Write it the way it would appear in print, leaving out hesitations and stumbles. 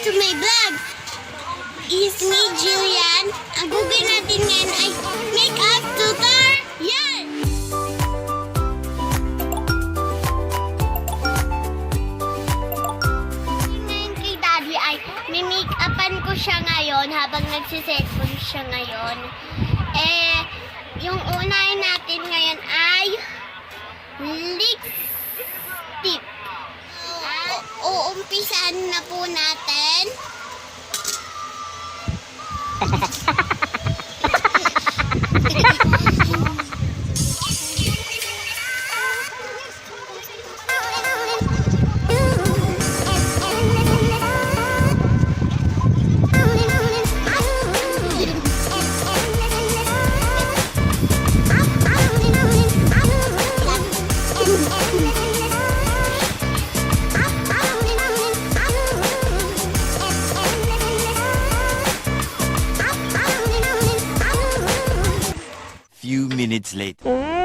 to my vlog! It's me, Jillian. Ang gugawin natin ngayon ay makeup tutor! Yan! Ngayon kay Daddy ay may-make-upan ko siya ngayon habang nagsiselfon siya ngayon. Yung unahin natin ngayon ay lipstick. Uumpisan na po natin. Few minutes later.